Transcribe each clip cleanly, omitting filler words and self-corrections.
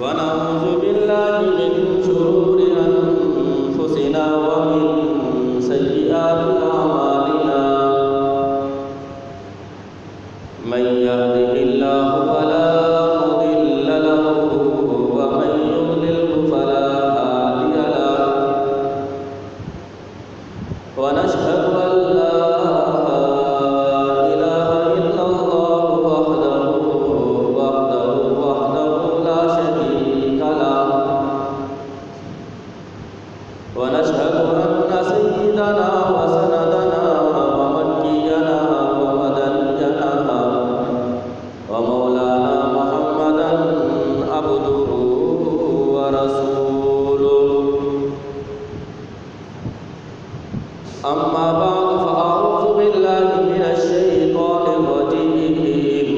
ونعوذ بالله من شرور أنفسنا ومن سيئات أعمالنا من يهده الله فلا مضل له ومن يضلل فلا هادي له ونشهد أن لا إله إلا الله وحده لا شريك له ونشهد أن سيدنا وسندنا ومكينا ومدنينا ومولانا محمدا عبده ورسوله أما بعد فأعوذ بالله من الشيطان الرجيم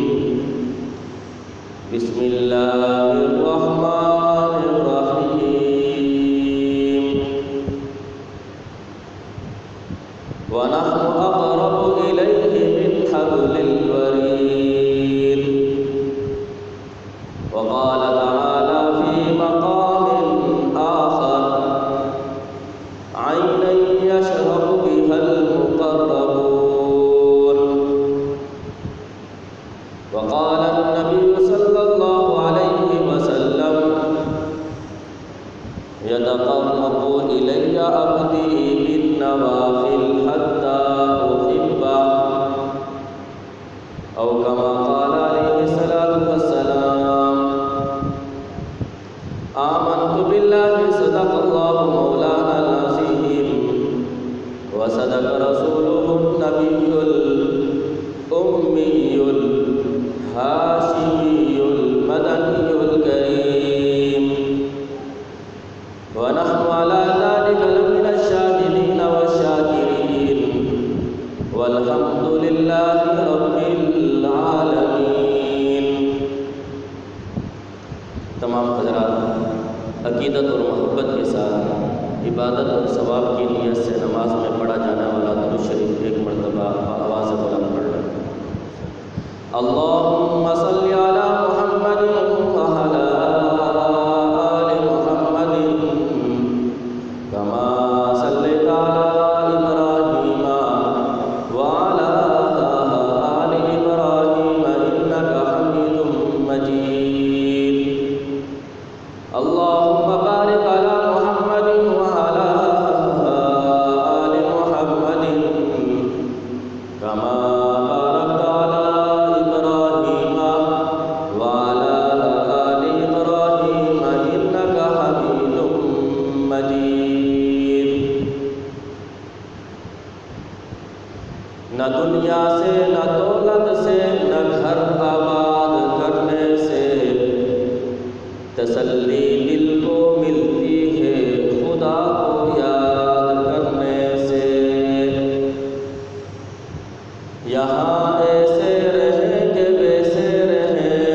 بسم الله الرحمن الرحيم ونحن أقرب إليه من حبل الوريد وقال تعالى في مقام آخر عينا يشرب بها المقربون وقال النبي صلى الله عليه وسلم يتقرب إلي عبدي بالنوافل حتى أحبه أو كما قال عليه الصلاة والسلام آمنت بالله صدق الله مولانا العظيم وصدق رسوله النبي الأمي الهاشمي المدني الكريم ونحن على ذلك لمن الشاهدين والشاكرين والحمد لله رب العالمين. تمام حضرات عقیدت اور محبت کے ساتھ عبادت اور ثواب کی نیت سے نماز میں پڑھا جانے والا درود شریف ایک مرتبہ آواز بلند پڑھ لیں. اللہم صلی علی محمد وعلی آل محمد کما صلیت علی ابراہیم وعلی آل ابراہیم انک حمید مجید. اللہم بارک علی محمد وعلی آل محمد کما بارکت علی ابراہیم وعلی آل ابراہیم انک حمید مجید. نہ دنیا سے نہ دولت سے نہ گھر آباد کرنے سے تسلی دل کو ملتی ہے خدا کو یاد کرنے سے. یہاں ایسے رہیں کہ ویسے رہیں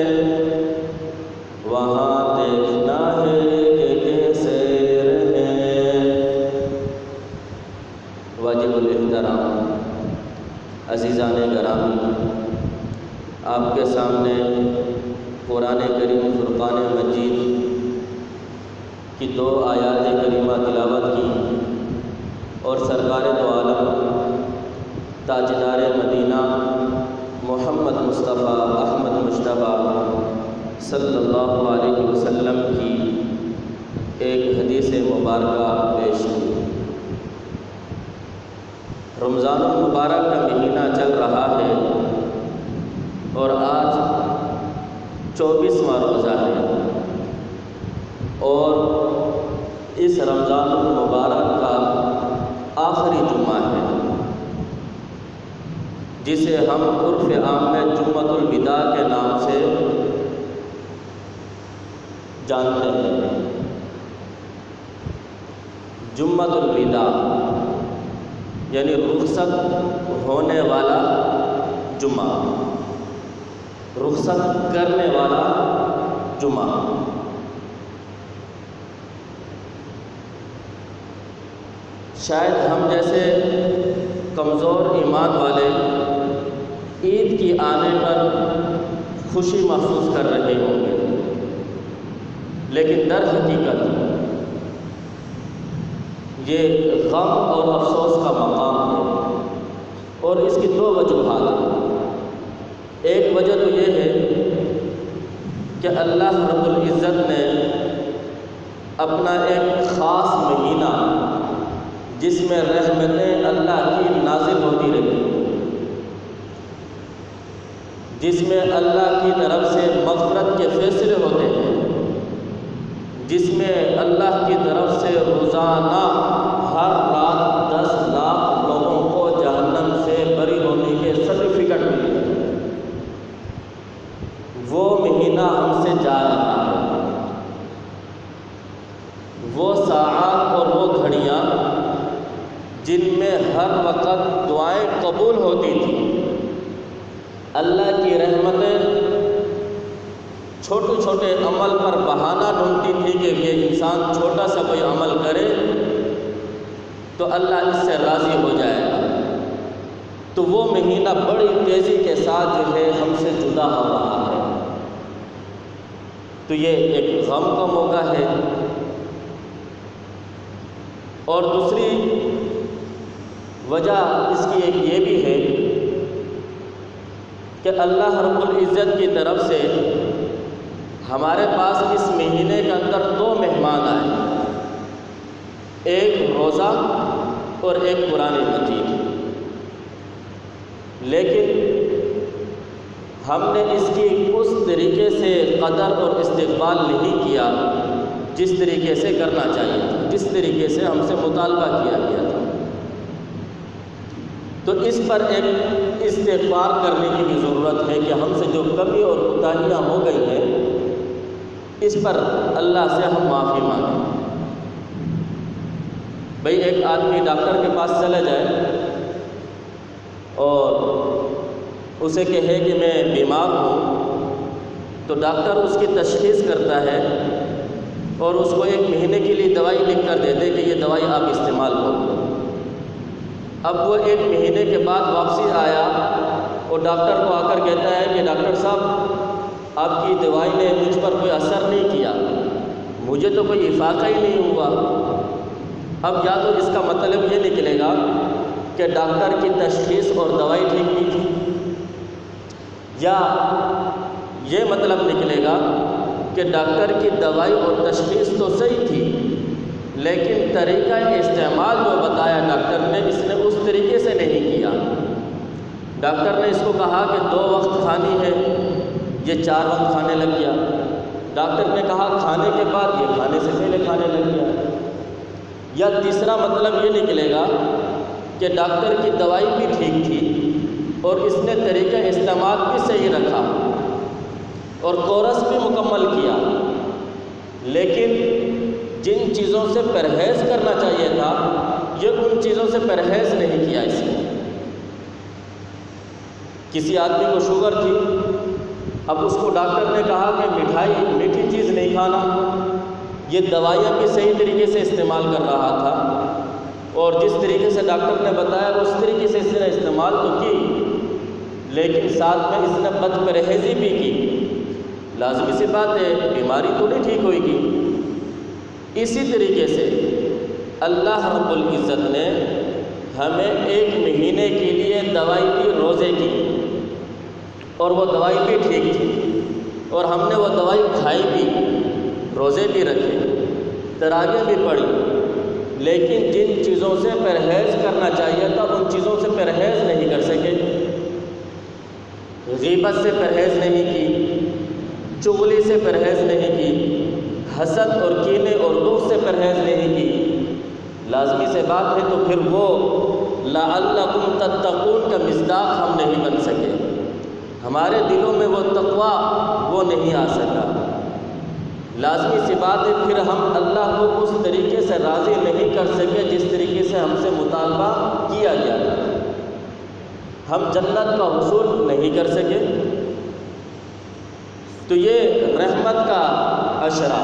وہاں دیکھنا ہے کہ کیسے رہیں. واجب الاحترام عزیزان گرامی، آپ کے سامنے قرآن کریم فرقان مجید کی 2 آیات کریمہ تلاوت کی اور سرکار دو عالم تاجدار مدینہ محمد مصطفیٰ احمد مجتبیٰ صلی اللہ علیہ وسلم کی ایک حدیث مبارکہ پیش کی. رمضان المبارک کا مہینہ چل رہا ہے اور آج 24واں روزہ ہے اور اس رمضان المبارک کا آخری جمعہ ہے جسے ہم عرف عام میں جمعۃ الوداع کے نام سے جانتے ہیں. جمعۃ الوداع یعنی رخصت ہونے والا جمعہ، رخصت کرنے والا جمعہ. شاید ہم جیسے کمزور ایمان والے عید کی آنے پر خوشی محسوس کر رہے ہوں گے، لیکن در حقیقت یہ غم اور افسوس کا مقام ہے، اور اس کی دو وجوہات ہیں۔ ایک وجہ تو یہ ہے کہ اللہ رب العزت نے اپنا ایک خاص مہینہ جس میں رحمتیں اللہ کی نازل ہوتی رہی، جس میں اللہ کی طرف سے مغفرت کے فیصلے ہوتے ہیں، جس میں اللہ کی طرف سے روزانہ ہر رات 10 لاکھ لوگوں کو جہنم سے بری ہونے کے سرٹیفکیٹ ملتے ہیں، وہ مہینہ ہم سے جا رہا ہے۔ وہ ساعات اور وہ گھڑیاں جن میں ہر وقت دعائیں قبول ہوتی تھیں، اللہ کی رحمتیں چھوٹے چھوٹے عمل پر بہانہ ڈھونڈتی تھی کہ یہ انسان چھوٹا سا کوئی عمل کرے تو اللہ اس سے راضی ہو جائے گا، تو وہ مہینہ بڑی تیزی کے ساتھ جو ہے ہم سے جدا ہو رہا ہے۔ تو یہ ایک غم کا موقع ہے، اور دوسری وجہ اس کی ایک یہ بھی ہے کہ اللہ رب العزت کی طرف سے ہمارے پاس اس مہینے کے اندر 2 مہمان آئے، ایک روزہ اور ایک قرآن مجید، لیکن ہم نے اس کی اس طریقے سے قدر اور استقبال نہیں کیا جس طریقے سے کرنا چاہیے تھا، جس طریقے سے ہم سے مطالبہ کیا گیا تھا۔ تو اس پر ایک استغفار کرنے کی بھی ضرورت ہے کہ ہم سے جو کمی اور کوتاہیاں ہو گئی ہیں اس پر اللہ سے ہم معافی مانگیں۔ بھئی ایک آدمی ڈاکٹر کے پاس چلے جائے اور اسے کہے کہ میں بیمار ہوں، تو ڈاکٹر اس کی تشخیص کرتا ہے اور اس کو 1 مہینے کے لیے دوائی لکھ کر دیتے کہ یہ دوائی آپ استعمال کرو۔ اب وہ 1 مہینے کے بعد واپسی آیا اور ڈاکٹر کو آ کر کہتا ہے کہ ڈاکٹر صاحب آپ کی دوائی نے مجھ پر کوئی اثر نہیں کیا، مجھے تو کوئی افاقہ ہی نہیں ہوا۔ اب یا تو اس کا مطلب یہ نکلے گا کہ ڈاکٹر کی تشخیص اور دوائی ٹھیک نہیں تھی، یا یہ مطلب نکلے گا کہ ڈاکٹر کی دوائی اور تشخیص تو صحیح تھی لیکن طریقہ استعمال جو بتایا ڈاکٹر نے اس نے اس طریقے سے نہیں کیا۔ ڈاکٹر نے اس کو کہا کہ 2 وقت کھانی ہے، یہ 4 وقت کھانے لگ گیا۔ ڈاکٹر نے کہا کھانے کے بعد، یہ کھانے سے پہلے کھانے لگ گیا۔ یا تیسرا مطلب یہ نکلے گا کہ ڈاکٹر کی دوائی بھی ٹھیک تھی اور اس نے طریقہ استعمال بھی صحیح رکھا اور کورس بھی مکمل کیا، لیکن جن چیزوں سے پرہیز کرنا چاہیے تھا یہ ان چیزوں سے پرہیز نہیں کیا اس نے۔ کسی آدمی کو شوگر تھی، اب اس کو ڈاکٹر نے کہا کہ مٹھائی میٹھی چیز نہیں کھانا، یہ دوائیاں بھی صحیح طریقے سے استعمال کر رہا تھا اور جس طریقے سے ڈاکٹر نے بتایا اس طریقے سے اس نے استعمال تو کی، لیکن ساتھ میں اس نے بد پرہیزی بھی کی۔ لازمی سی بات ہے بیماری تو نہیں ٹھیک ہوئے گی۔ اسی طریقے سے اللہ رب العزت نے ہمیں 1 مہینے کے لیے دوائی دی روزے کی، اور وہ دوائی بھی ٹھیک تھی اور ہم نے وہ دوائی کھائی بھی، روزے بھی رکھے، تراویح بھی پڑھی، لیکن جن چیزوں سے پرہیز کرنا چاہیے تھا ان چیزوں سے پرہیز نہیں کر سکے۔ غیبت سے پرہیز نہیں کی، چغلی سے پرہیز نہیں کی، حسد اور کینے اور دکھ سے پرہیز نہیں کی۔ لازمی سے بات ہے تو پھر وہ لعلکم تتقون کا مصداق ہم نہیں بن سکے، ہمارے دلوں میں وہ تقویٰ وہ نہیں آ سکا۔ لازمی سی بات ہے پھر ہم اللہ کو اس طریقے سے راضی نہیں کر سکے جس طریقے سے ہم سے مطالبہ کیا گیا تھا، ہم جنت کا حصول نہیں کر سکے۔ تو یہ رحمت کا عشرہ،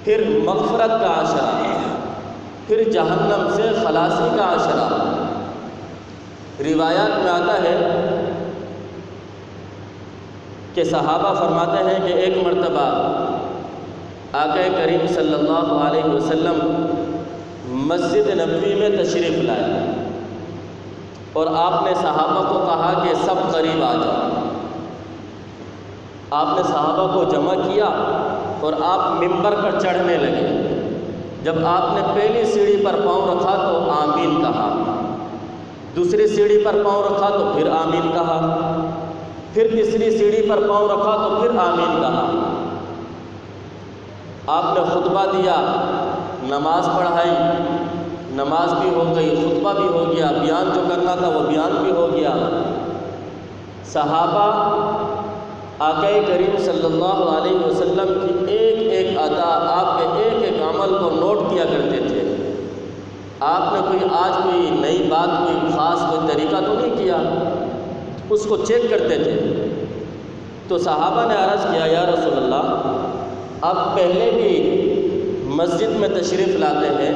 پھر مغفرت کا عشرہ، پھر جہنم سے خلاصی کا عشرہ۔ روایات میں آتا ہے کہ صحابہ فرماتے ہیں کہ ایک مرتبہ آقا کریم صلی اللہ علیہ وسلم مسجد نبوی میں تشریف لائے اور آپ نے صحابہ کو کہا کہ سب قریب آ جاؤ۔ آپ نے صحابہ کو جمع کیا اور آپ ممبر پر چڑھنے لگے۔ جب آپ نے پہلی سیڑھی پر پاؤں رکھا تو آمین کہا، دوسری سیڑھی پر پاؤں رکھا تو پھر آمین کہا، پھر تیسری سیڑھی پر پاؤں رکھا تو پھر آمین کہا۔ آپ نے خطبہ دیا، نماز پڑھائی، نماز بھی ہو گئی، خطبہ بھی ہو گیا، بیان جو کرنا تھا وہ بیان بھی ہو گیا۔ صحابہ آقا کریم صلی اللہ علیہ وسلم کی ایک ایک ادا، آپ کے ایک ایک عمل کو نوٹ کیا کرتے تھے۔ آپ نے آج کوئی نئی بات، کوئی خاص کوئی طریقہ تو نہیں کیا، اس کو چیک کرتے تھے۔ تو صحابہ نے عرض کیا، یا رسول اللہ، آپ پہلے بھی مسجد میں تشریف لاتے ہیں،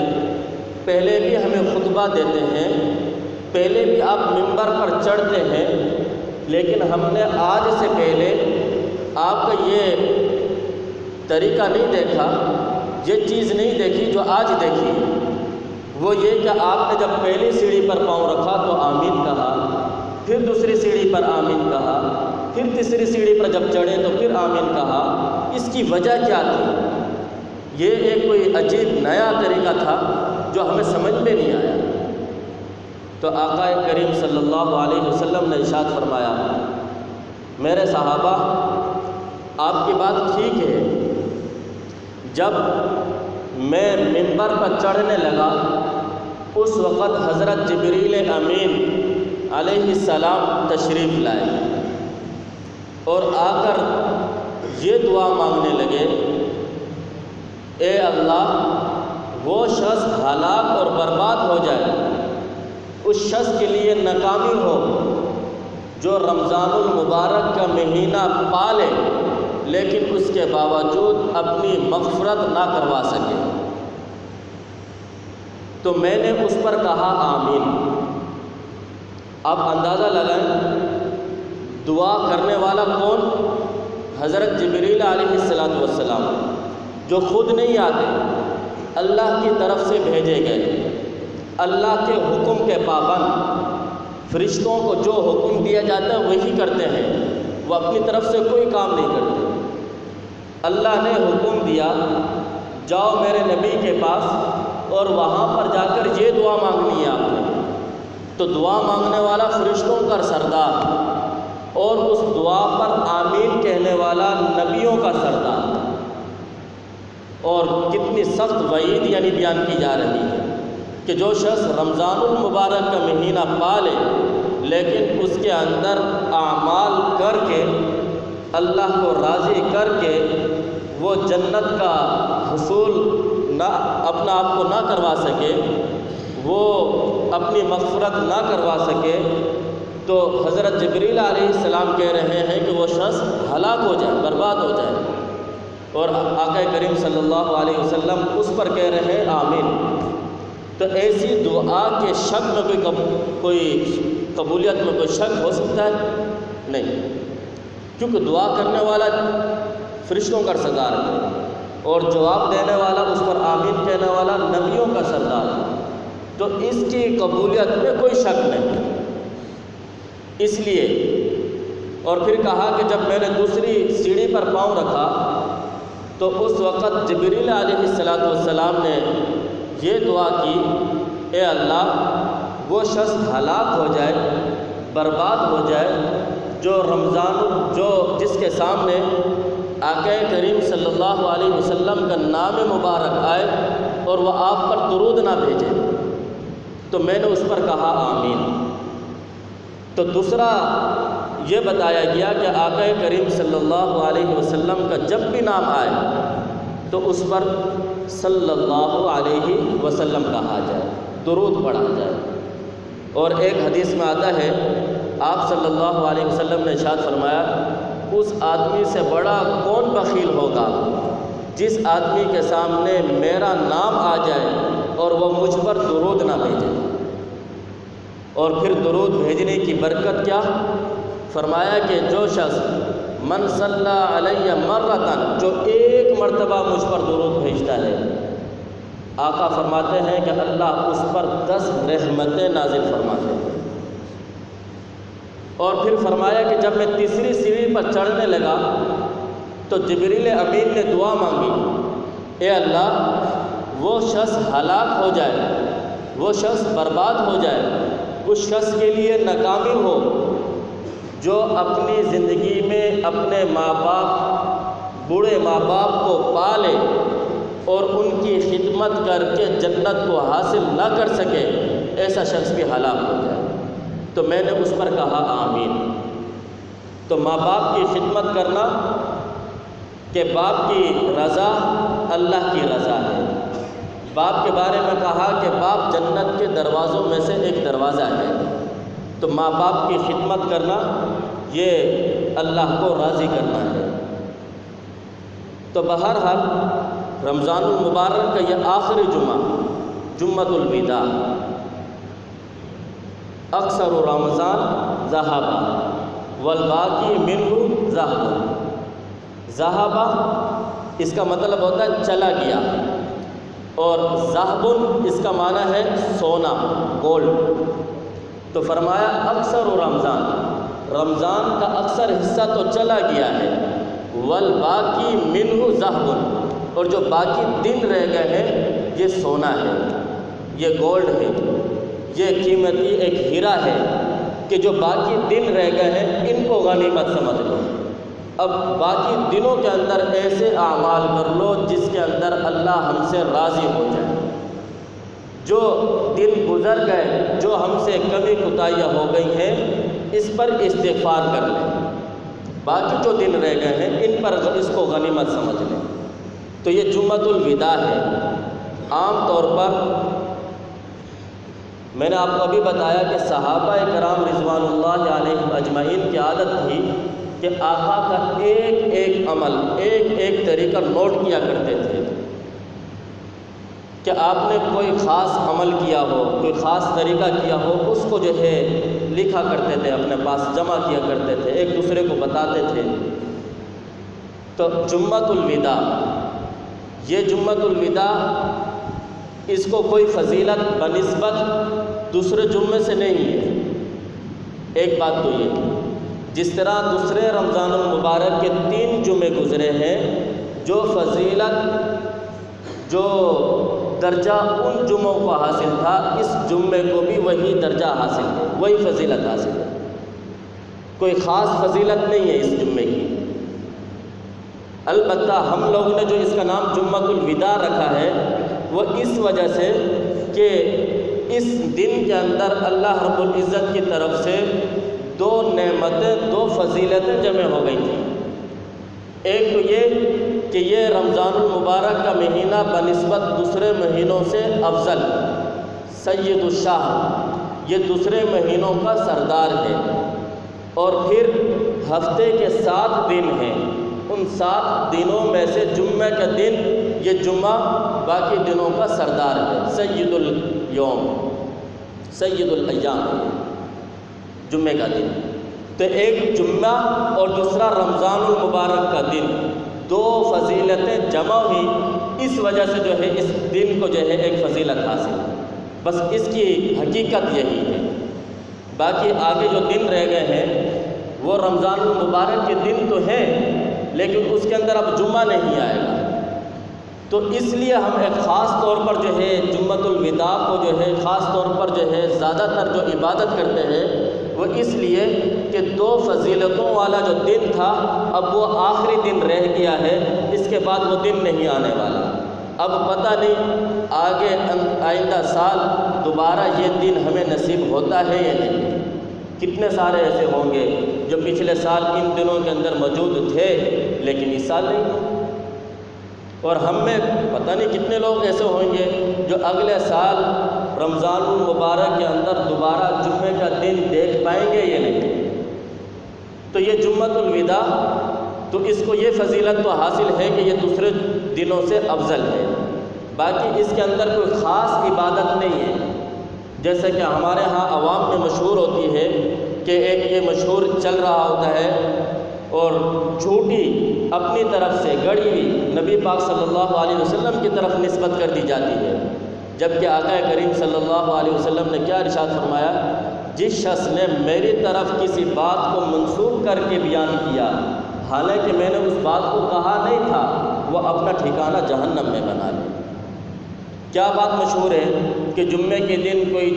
پہلے بھی ہمیں خطبہ دیتے ہیں، پہلے بھی آپ ممبر پر چڑھتے ہیں، لیکن ہم نے آج سے پہلے آپ کا یہ طریقہ نہیں دیکھا، یہ چیز نہیں دیکھی جو آج دیکھی۔ وہ یہ کہ آپ نے جب پہلی سیڑھی پر پاؤں رکھا تو آمین کہا، پھر دوسری سیڑھی پر آمین کہا، پھر تیسری سیڑھی پر جب چڑھے تو پھر آمین کہا۔ اس کی وجہ کیا تھی؟ یہ ایک کوئی عجیب نیا طریقہ تھا جو ہمیں سمجھ میں نہیں آیا۔ تو آقا کریم صلی اللہ علیہ وسلم نے ارشاد فرمایا، میرے صحابہ، آپ کی بات ٹھیک ہے، جب میں ممبر پر چڑھنے لگا اس وقت حضرت جبریل امین علیہ السلام تشریف لائے اور آ کر یہ دعا مانگنے لگے، اے اللہ، وہ شخص ہلاک اور برباد ہو جائے، اس شخص کے لیے ناکامی ہو جو رمضان المبارک کا مہینہ پالے لیکن اس کے باوجود اپنی مغفرت نہ کروا سکے۔ تو میں نے اس پر کہا آمین۔ آپ اندازہ لگائیں دعا کرنے والا کون؟ حضرت جبریل علیہ السلام، جو خود نہیں آتے، اللہ کی طرف سے بھیجے گئے، اللہ کے حکم کے پابند۔ فرشتوں کو جو حکم دیا جاتا ہے وہی کرتے ہیں، وہ اپنی طرف سے کوئی کام نہیں کرتے۔ اللہ نے حکم دیا، جاؤ میرے نبی کے پاس اور وہاں پر جا کر یہ دعا مانگنی ہے آپ نے۔ تو دعا مانگنے والا فرشتوں کا سردار اور اس دعا پر آمین کہنے والا نبیوں کا سردار۔ اور کتنی سخت وعید یعنی بیان کی جا رہی ہے کہ جو شخص رمضان المبارک کا مہینہ پالے لیکن اس کے اندر اعمال کر کے اللہ کو راضی کر کے وہ جنت کا حصول نہ اپنا آپ کو نہ کروا سکے، وہ اپنی مغفرت نہ کروا سکے، تو حضرت جبریل علیہ السلام کہہ رہے ہیں کہ وہ شخص ہلاک ہو جائے، برباد ہو جائے، اور آقا کریم صلی اللہ علیہ وسلم اس پر کہہ رہے ہیں آمین۔ تو ایسی دعا کے شک میں کوئی قبولیت میں کوئی شک ہو سکتا ہے؟ نہیں، کیونکہ دعا کرنے والا فرشتوں کا سردار ہے اور جواب دینے والا، اس پر آمین کہنے والا نبیوں کا سردار ہے، تو اس کی قبولیت میں کوئی شک نہیں۔ اس لیے اور پھر کہا کہ جب میں نے دوسری سیڑھی پر پاؤں رکھا تو اس وقت جبریل علیہ السلام نے یہ دعا کی، اے اللہ، وہ شخص ہلاک ہو جائے، برباد ہو جائے جو جس کے سامنے آقا کریم صلی اللہ علیہ وسلم کا نام مبارک آئے اور وہ آپ پر درود نہ بھیجے۔ تو میں نے اس پر کہا آمین۔ تو دوسرا یہ بتایا گیا کہ آقا کریم صلی اللہ علیہ وسلم کا جب بھی نام آئے تو اس پر صلی اللہ علیہ وسلم کہا جائے، درود پڑھا جائے۔ اور ایک حدیث میں آتا ہے، آپ صلی اللہ علیہ وسلم نے ارشاد فرمایا، اس آدمی سے بڑا کون بخیل ہوگا جس آدمی کے سامنے میرا نام آ جائے اور وہ مجھ پر درود نہ بھیجے۔ اور پھر درود بھیجنے کی برکت کیا؟ فرمایا کہ جو شخص من صلی علیہ مرتن، جو ایک مرتبہ مجھ پر درود بھیجتا ہے، آقا فرماتے ہیں کہ اللہ اس پر 10 رحمتیں نازل فرماتے ہیں۔ اور پھر فرمایا کہ جب میں تیسری سیڑھی پر چڑھنے لگا تو جبریل امین نے دعا مانگی، اے اللہ وہ شخص ہلاک ہو جائے، وہ شخص برباد ہو جائے، اس شخص کے لیے ناکامی ہو جو اپنی زندگی میں اپنے ماں باپ، بوڑھے ماں باپ کو پالے اور ان کی خدمت کر کے جنت کو حاصل نہ کر سکے، ایسا شخص بھی ہلاک ہو جائے۔ تو میں نے اس پر کہا آمین۔ تو ماں باپ کی خدمت کرنا کہ باپ کی رضا اللہ کی رضا ہے۔ باپ کے بارے میں کہا کہ باپ جنت کے دروازوں میں سے ایک دروازہ ہے، تو ماں باپ کی خدمت کرنا یہ اللہ کو راضی کرنا ہے۔ تو بہرحال رمضان المبارک کا یہ آخری جمعہ، جمعۃ الوداع، اکثر رمضان ذہبا والباقی منہ ذہب۔ ذہبا اس کا مطلب ہوتا ہے چلا گیا، اور ذہب اس کا معنی ہے سونا، گولڈ۔ تو فرمایا اکثر رمضان، رمضان کا اکثر حصہ تو چلا گیا ہے، والباقی منہ ذہب، اور جو باقی دن رہ گئے ہیں یہ سونا ہے، یہ گولڈ ہے، یہ قیمتی ایک ہیرا ہے کہ جو باقی دن رہ گئے ہیں ان کو غنیمت سمجھ لو۔ اب باقی دنوں کے اندر ایسے اعمال کر لو جس کے اندر اللہ ہم سے راضی ہو جائے۔ جو دن گزر گئے، جو ہم سے کمی کوتاہیاں ہو گئی ہیں، اس پر استغفار کر لیں۔ باقی جو دن رہ گئے ہیں ان پر اس کو غنیمت سمجھ لیں۔ تو یہ جمعۃ الوداع ہے۔ عام طور پر میں نے آپ کو ابھی بتایا کہ صحابہ کرام رضوان اللہ علیہم اجمعین کی عادت تھی کہ آقا کا ایک ایک عمل، ایک ایک طریقہ نوٹ کیا کرتے تھے، کہ آپ نے کوئی خاص عمل کیا ہو، کوئی خاص طریقہ کیا ہو، اس کو جو ہے لکھا کرتے تھے، اپنے پاس جمع کیا کرتے تھے، ایک دوسرے کو بتاتے تھے۔ تو جمعۃ الوداع، یہ جمعۃ الوداع، اس کو کوئی فضیلت بنسبت دوسرے جمعے سے نہیں ہے۔ ایک بات تو یہ، جس طرح دوسرے رمضان المبارک کے 3 جمعے گزرے ہیں، جو فضیلت، جو درجہ ان جمعوں کو حاصل تھا، اس جمعے کو بھی وہی درجہ حاصل ہے، وہی فضیلت حاصل ہے۔ کوئی خاص فضیلت نہیں ہے اس جمعے کی۔ البتہ ہم لوگوں نے جو اس کا نام جمعۃ الوداع رکھا ہے، وہ اس وجہ سے کہ اس دن کے اندر اللہ رب العزت کی طرف سے 2 نعمتیں، 2 فضیلتیں جمع ہو گئی تھیں۔ ایک تو یہ کہ یہ رمضان المبارک کا مہینہ بنسبت دوسرے مہینوں سے افضل، سید الشہر، یہ دوسرے مہینوں کا سردار ہے، اور پھر ہفتے کے 7 دن ہیں، ان 7 دنوں میں سے جمعہ کا دن، یہ جمعہ باقی دنوں کا سردار ہے، سید الیوم، سید الایام، جمعہ کا دن۔ تو ایک جمعہ اور دوسرا رمضان المبارک کا دن، 2 فضیلتیں جمع ہوئی، اس وجہ سے جو ہے اس دن کو جو ہے ایک فضیلت حاصل، بس اس کی حقیقت یہی ہے۔ باقی آگے جو دن رہ گئے ہیں وہ رمضان المبارک کے دن تو ہیں، لیکن اس کے اندر اب جمعہ نہیں آئے گا۔ تو اس لیے ہم ایک خاص طور پر جو ہے جمعۃ الوداع کو جو ہے خاص طور پر جو ہے زیادہ تر جو عبادت کرتے ہیں، وہ اس لیے کہ 2 فضیلتوں والا جو دن تھا، اب وہ آخری دن رہ گیا ہے، اس کے بعد وہ دن نہیں آنے والا۔ اب پتہ نہیں آگے آئندہ سال دوبارہ یہ دن ہمیں نصیب ہوتا ہے یا نہیں۔ کتنے سارے ایسے ہوں گے جو پچھلے سال ان دنوں کے اندر موجود تھے لیکن اس سال نہیں، اور ہم میں پتہ نہیں کتنے لوگ ایسے ہوں گے جو اگلے سال رمضان المبارک کے اندر دوبارہ جمعے کا دن دیکھ پائیں گے یا نہیں۔ تو یہ جمعۃ الوداع، تو اس کو یہ فضیلت تو حاصل ہے کہ یہ دوسرے دنوں سے افضل ہے، باقی اس کے اندر کوئی خاص عبادت نہیں ہے۔ جیسے کہ ہمارے ہاں عوام میں مشہور ہوتی ہے کہ ایک یہ مشہور چل رہا ہوتا ہے اور جھوٹی اپنی طرف سے گڑھی ہوئی نبی پاک صلی اللہ علیہ وسلم کی طرف نسبت کر دی جاتی ہے، جبکہ آقا کریم صلی اللہ علیہ وسلم نے کیا ارشاد فرمایا؟ جس شخص نے میری طرف کسی بات کو منسوب کر کے بیان کیا حالانکہ میں نے اس بات کو کہا نہیں تھا، وہ اپنا ٹھکانہ جہنم میں بنا لے۔ کیا بات مشہور ہے کہ جمعے کے دن کوئی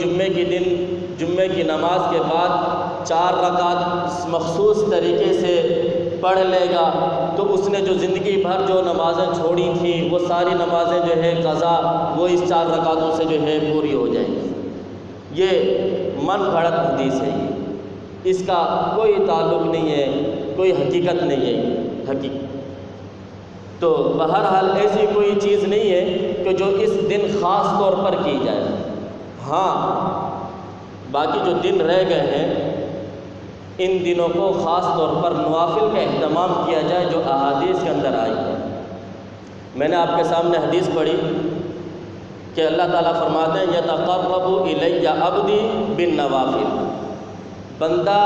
جمعے کی نماز کے بعد 4 رکعت مخصوص طریقے سے پڑھ لے گا تو اس نے جو زندگی بھر جو نمازیں چھوڑی تھیں وہ ساری نمازیں جو ہے قضا وہ اس 4 رکعتوں سے جو ہے پوری ہو جائیں گی۔ یہ من گھڑت حدیث ہے، اس کا کوئی تعلق نہیں ہے، کوئی حقیقت نہیں ہے تو بہرحال ایسی کوئی چیز نہیں ہے کہ جو اس دن خاص طور پر کی جائے۔ ہاں باقی جو دن رہ گئے ہیں ان دنوں کو خاص طور پر نوافل کا اہتمام کیا جائے جو احادیث کے اندر آئی ہے۔ میں نے آپ کے سامنے حدیث پڑھی کہ اللہ تعالیٰ فرماتے ہیں یتقرب الی عبدی بالنوافل، بندہ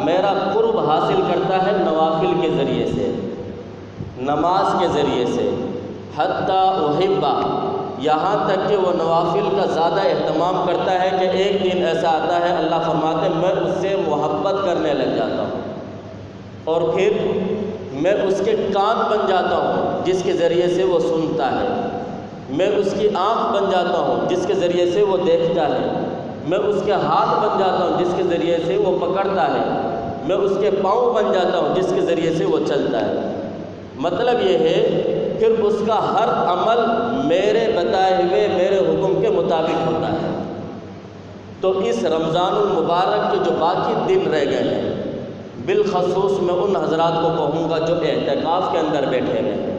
میرا قرب حاصل کرتا ہے نوافل کے ذریعے سے، نماز کے ذریعے سے، حتی احبہ، یہاں تک کہ وہ نوافل کا زیادہ اہتمام کرتا ہے کہ ایک دن ایسا آتا ہے اللہ فرماتے ہیں میں اس سے محبت کرنے لگ جاتا ہوں اور پھر میں اس کے کان بن جاتا ہوں جس کے ذریعے سے وہ سنتا ہے، میں اس کی آنکھ بن جاتا ہوں جس کے ذریعے سے وہ دیکھتا ہے، میں اس کے ہاتھ بن جاتا ہوں جس کے ذریعے سے وہ پکڑتا ہے، میں اس کے پاؤں بن جاتا ہوں جس کے ذریعے سے وہ چلتا ہے۔ مطلب یہ ہے پھر اس کا ہر عمل میرے بتائے ہوئے میرے حکم کے مطابق ہوتا ہے۔ تو اس رمضان المبارک کے جو باقی دن رہ گئے ہیں بالخصوص میں ان حضرات کو کہوں گا جو اعتکاف کے اندر بیٹھے ہوئے ہیں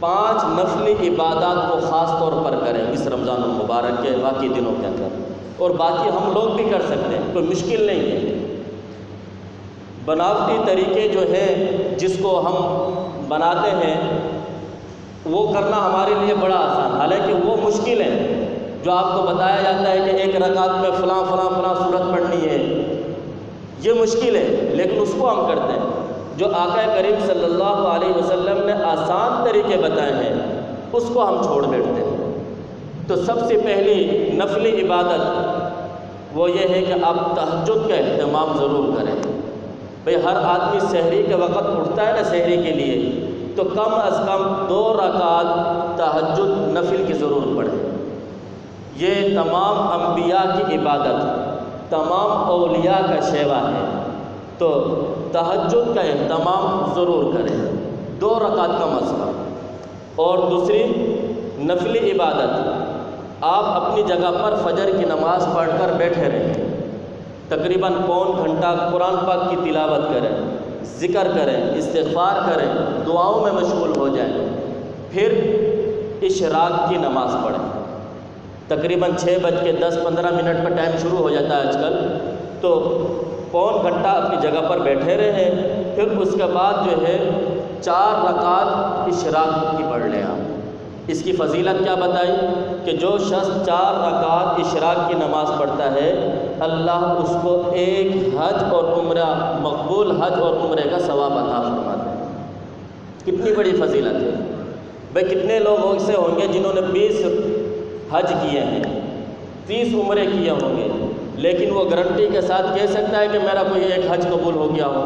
5 نفلی عبادات کو خاص طور پر کریں اس رمضان المبارک کے باقی دنوں کے اندر، اور باقی ہم لوگ بھی کر سکتے ہیں، کوئی مشکل نہیں ہے۔ بناوٹی طریقے جو ہیں جس کو ہم بناتے ہیں وہ کرنا ہمارے لیے بڑا آسان، حالانکہ وہ مشکل ہے جو آپ کو بتایا جاتا ہے کہ 1 رکعت میں فلاں صورت پڑھنی ہے، یہ مشکل ہے لیکن اس کو ہم کرتے ہیں۔ جو آقا کریم صلی اللہ علیہ وسلم نے آسان طریقے بتائے ہیں اس کو ہم چھوڑ بیٹھتے ہیں۔ تو سب سے پہلی نفلی عبادت وہ یہ ہے کہ آپ تہجد کا اہتمام ضرور کریں۔ بھئی ہر آدمی سحری کے وقت اٹھتا ہے نا سحری کے لیے، تو کم از کم 2 رکعت تہجد نفل کی ضرور پڑھیں۔ یہ تمام انبیاء کی عبادت، تمام اولیاء کا شیوا ہے، تو تہجد کا اہتمام ضرور کریں 2 رکعت کم از کم۔ اور دوسری نفلی عبادت، آپ اپنی جگہ پر فجر کی نماز پڑھ کر بیٹھے رہیں، تقریباً پون گھنٹہ قرآن پاک کی تلاوت کریں، ذکر کریں، استغفار کریں، دعاؤں میں مشغول ہو جائیں، پھر اشراق کی نماز پڑھیں۔ تقریباً 6:10-15 پر ٹائم شروع ہو جاتا ہے آج کل، تو پون گھنٹہ اپنی جگہ پر بیٹھے رہیں، پھر اس کے بعد جو ہے 4 رکعت اشراق کی پڑھ لیں آپ۔ اس کی فضیلت کیا بتائی کہ جو شخص 4 رکعت اشراق کی نماز پڑھتا ہے اللہ اس کو ایک حج اور عمرہ مقبول حج اور عمرے کا ثواب عطا فرماتا ہے۔ کتنی بڑی فضیلت ہے بھائی! کتنے لوگ ایسے ہوں گے جنہوں نے 20 حج کیے ہیں، 30 عمرے کیے ہوں گے، لیکن وہ گارنٹی کے ساتھ کہہ سکتا ہے کہ میرا کوئی ایک حج قبول ہو گیا ہو،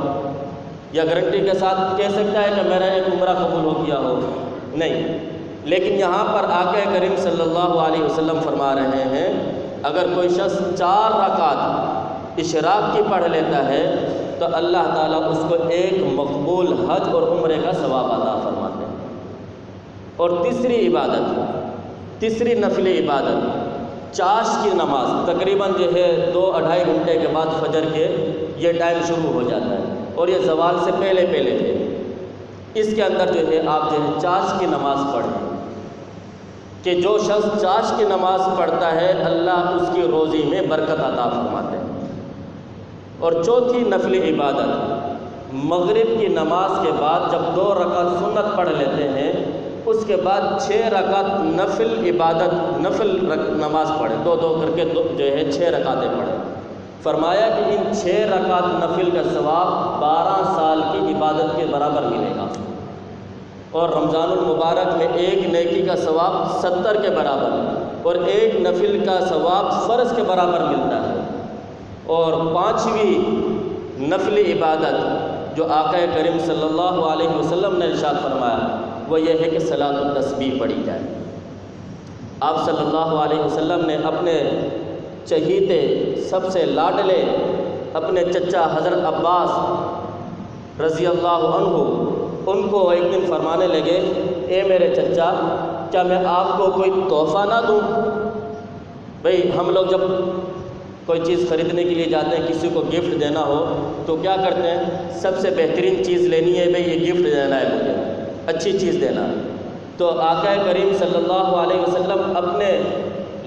یا گارنٹی کے ساتھ کہہ سکتا ہے کہ میرا ایک عمرہ قبول ہو گیا ہو؟ نہیں۔ لیکن یہاں پر آقا کریم صلی اللہ علیہ وسلم فرما رہے ہیں اگر کوئی شخص 4 رکعت اشراق کی پڑھ لیتا ہے تو اللہ تعالیٰ اس کو ایک مقبول حج اور عمرے کا ثواب عطا فرماتے ہیں۔ اور تیسری نفلی عبادت چاش کی نماز، تقریباً جو ہے 2-2.5 گھنٹے کے بعد فجر کے یہ ٹائم شروع ہو جاتا ہے اور یہ زوال سے پہلے تھے۔ اس کے اندر جو ہے آپ جو ہے چاش کی نماز پڑھیں کہ جو شخص چاش کی نماز پڑھتا ہے اللہ اس کی روزی میں برکت عطا فرماتے ہیں۔ اور چوتھی نفلی عبادت مغرب کی نماز کے بعد جب 2 رکعت سنت پڑھ لیتے ہیں اس کے بعد 6 رکعت نفل نماز پڑھیں، 2 کر کے جو ہے 6 رکعتیں پڑھیں۔ فرمایا کہ ان 6 رکعت نفل کا ثواب 12 سال کی عبادت کے برابر ملے گا، اور رمضان المبارک میں ایک نیکی کا ثواب 70 کے برابر، اور ایک نفل کا ثواب فرض کے برابر ملتا ہے۔ اور 5ویں نفل عبادت جو آقا کریم صلی اللہ علیہ وسلم نے ارشاد فرمایا وہ یہ ہے کہ صلاۃ التسبیح پڑھی جائے۔ آپ صلی اللہ علیہ وسلم نے اپنے چہیتے سب سے لاڈلے اپنے چچا حضرت عباس رضی اللہ عنہ ان کو ایک دن فرمانے لگے، اے میرے چچا، کیا میں آپ کو کوئی تحفہ نہ دوں؟ بھئی ہم لوگ جب کوئی چیز خریدنے کے لیے جاتے ہیں، کسی کو گفٹ دینا ہو تو کیا کرتے ہیں؟ سب سے بہترین چیز لینی ہے، بھئی یہ گفٹ دینا ہے مجھے، اچھی چیز دینا ہے۔ تو آقا کریم صلی اللہ علیہ وسلم اپنے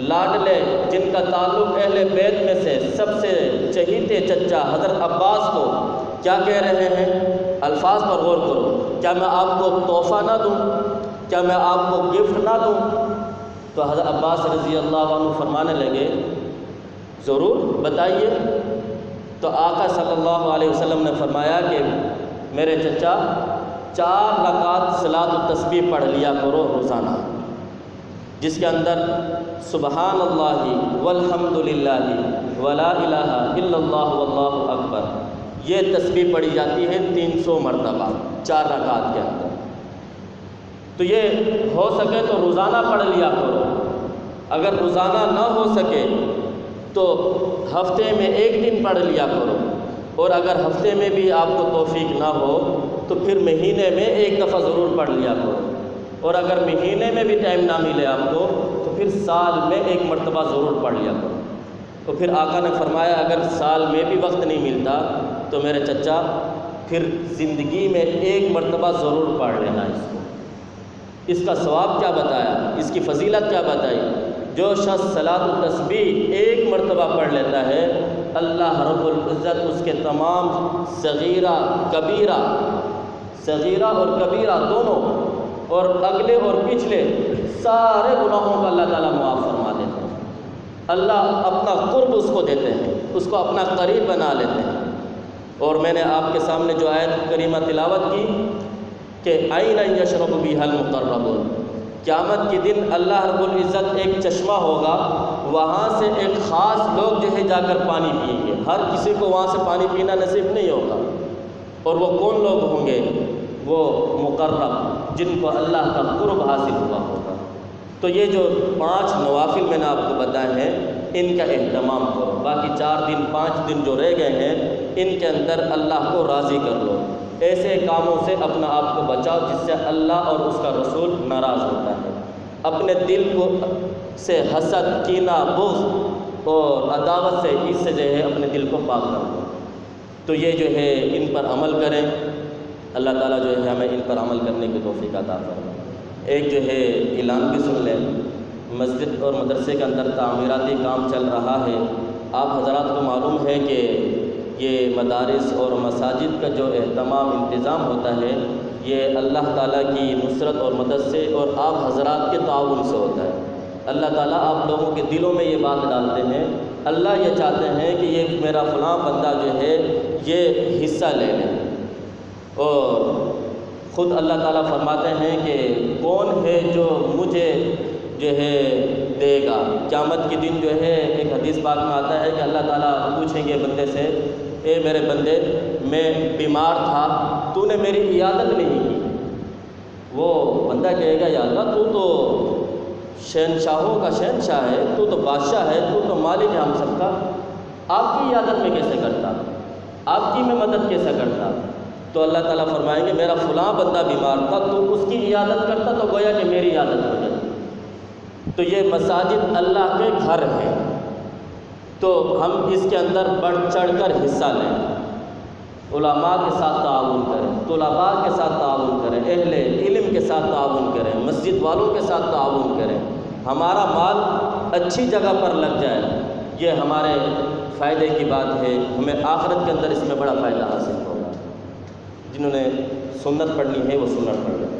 لاڈلے جن کا تعلق اہل بیت میں سے سب سے چہیتے چچا حضرت عباس کو کیا کہہ رہے ہیں؟ الفاظ پر غور کرو، کیا میں آپ کو تحفہ نہ دوں؟ کیا میں آپ کو گفٹ نہ دوں؟ تو حضرت عباس رضی اللہ عنہ فرمانے لگے، ضرور بتائیے۔ تو آقا صلی اللہ علیہ وسلم نے فرمایا کہ میرے چچا 4 رکعت صلاۃ التسبیح پڑھ لیا کرو روزانہ، جس کے اندر سبحان اللہ والحمد للہ ولا الہ الا اللہ واللہ اکبر، یہ تسبیح پڑھی جاتی ہے 300 مرتبہ 4 رکعت کے اندر۔ تو یہ ہو سکے تو روزانہ پڑھ لیا کرو، اگر روزانہ نہ ہو سکے تو ہفتے میں 1 دن پڑھ لیا کرو، اور اگر ہفتے میں بھی آپ کو توفیق نہ ہو تو پھر مہینے میں 1 دفعہ ضرور پڑھ لیا کرو، اور اگر مہینے میں بھی ٹائم نہ ملے آپ کو تو پھر سال میں 1 مرتبہ ضرور پڑھ لیا کرو۔ تو پھر آقا نے فرمایا اگر سال میں بھی وقت نہیں ملتا تو میرے چچا پھر زندگی میں 1 مرتبہ ضرور پڑھ لینا اس کو۔ اس کا ثواب کیا بتایا، اس کی فضیلت کیا بتائی؟ جو شخص صلاۃ التسبیح 1 مرتبہ پڑھ لیتا ہے، اللہ رب العزت اس کے تمام صغیرہ اور کبیرہ دونوں، اور اگلے اور پچھلے سارے گناہوں کا اللہ تعالیٰ معاف فرما دیتے ہیں۔ اللہ اپنا قرب اس کو دیتے ہیں، اس کو اپنا قریب بنا لیتے ہیں۔ اور میں نے آپ کے سامنے جو آیت کریمہ تلاوت کی کہ عین یشرب بہا المقربون، قیامت کے دن اللہ رب العزت ایک چشمہ ہوگا، وہاں سے ایک خاص لوگ جو ہے جا کر پانی پئیں گے، ہر کسی کو وہاں سے پانی پینا نصیب نہیں ہوگا۔ اور وہ کون لوگ ہوں گے؟ وہ مقرب جن کو اللہ کا قرب حاصل ہوا ہوگا۔ تو یہ جو 5 نوافل میں نے آپ کو بتائے ہیں ان کا اہتمام کرو، باقی 4 دن 5 دن جو رہ گئے ہیں ان کے اندر اللہ کو راضی کر لو، ایسے کاموں سے اپنا آپ کو بچاؤ جس سے اللہ اور اس کا رسول ناراض ہوتا ہے۔ اپنے دل کو سے حسد، کینہ، بغض اور عداوت سے اس سے جو ہے اپنے دل کو پاک کر دو۔ تو یہ جو ہے ان پر عمل کریں، اللہ تعالیٰ جو ہے ہمیں ان پر عمل کرنے کی توفیق عطا فرمائے۔ ایک جو ہے اعلان بھی سن لیں، مسجد اور مدرسے کے اندر تعمیراتی کام چل رہا ہے۔ آپ حضرات کو معلوم ہے کہ یہ مدارس اور مساجد کا جو اہتمام انتظام ہوتا ہے یہ اللہ تعالیٰ کی نصرت اور مدد سے اور آپ حضرات کے تعاون سے ہوتا ہے۔ اللہ تعالیٰ آپ لوگوں کے دلوں میں یہ بات ڈالتے ہیں، اللہ یہ چاہتے ہیں کہ یہ میرا فلاں بندہ جو ہے یہ حصہ لے لے، اور خود اللہ تعالیٰ فرماتے ہیں کہ کون ہے جو مجھے جو ہے دے گا۔ قیامت کے دن جو ہے ایک حدیث پاک میں آتا ہے کہ اللہ تعالیٰ پوچھیں گے بندے سے، اے میرے بندے میں بیمار تھا، تو نے میری عیادت نہیں کی۔ وہ بندہ کہے گا یا اللہ تو شہنشاہوں کا شہنشاہ ہے، تو بادشاہ ہے، تو مالک ہے ہم سب کا، آپ کی عیادت میں کیسے کرتا، آپ کی میں مدد کیسے کرتا؟ تو اللہ تعالیٰ فرمائیں گے میرا فلاں بندہ بیمار تھا، تو اس کی عیادت کرتا تو گویا کہ میری عیادت ہو جاتی۔ تو یہ مساجد اللہ کے گھر ہیں، تو ہم اس کے اندر بڑھ چڑھ کر حصہ لیں، علماء کے ساتھ تعاون کریں، طلباء کے ساتھ تعاون کریں، اہل علم کے ساتھ تعاون کریں، مسجد والوں کے ساتھ تعاون کریں، ہمارا مال اچھی جگہ پر لگ جائے، یہ ہمارے فائدے کی بات ہے، ہمیں آخرت کے اندر اس میں بڑا فائدہ حاصل ہوگا۔ جنہوں نے سنت پڑھنی ہے وہ سنت پڑھ لیں۔